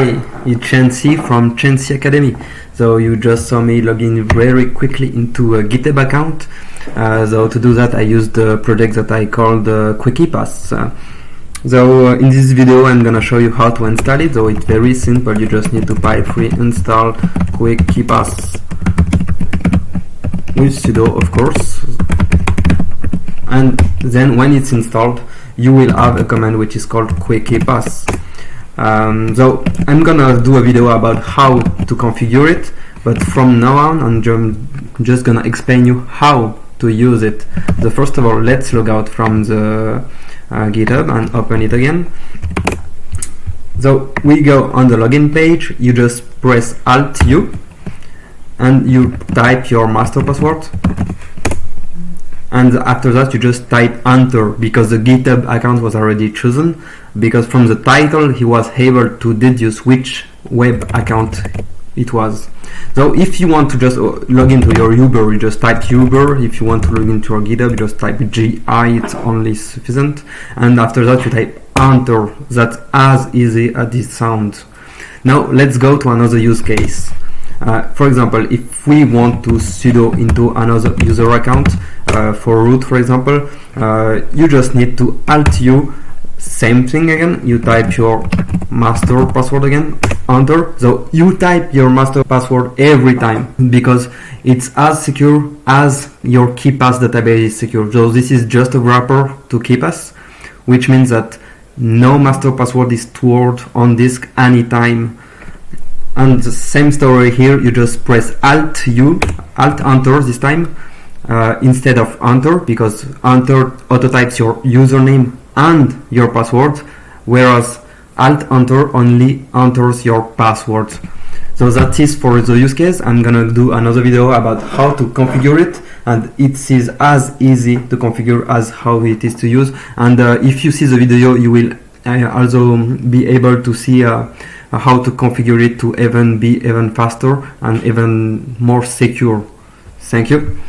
Hi, it's Chancy from Chancy Academy. So you just saw me log in very quickly into a GitHub account. So to do that I used the project that I called QuicKeepass. So in this video I'm gonna show you how to install it. So it's very simple, you just need to pipe install QuicKeepass with sudo, of course. And then when it's installed you will have a command which is called QuicKeepass. So I'm gonna do a video about how to configure it, but from now on I'm just gonna explain you how to use it. So first of all, let's log out from the GitHub and open it again. So we go on the login page, you just press Alt-U and you type your master password, and after that you just type enter, because the GitHub account was already chosen, because from the title he was able to deduce which web account it was. So if you want to just log into your Uber, you just type Uber. If you want to log into your GitHub, you just type GI, it's only sufficient, and after that you type enter. That's as easy as it sounds. Now let's go to another use case. For example, if we want to sudo into another user account, for root for example, you just need to Alt-U, same thing again, you type your master password again, enter. So you type your master password every time, because it's as secure as your KeePass database is secure. So this is just a wrapper to KeePass, which means that no master password is stored on disk anytime. And the same story here, you just press Alt-U, Alt-Enter this time, instead of Enter, because Enter auto-types your username and your password, whereas Alt-Enter only enters your password. So that is for the use case. I'm gonna do another video about how to configure it, and it is as easy to configure as how it is to use. And if you see the video, you will also be able to see how to configure it to be even faster and even more secure. Thank you.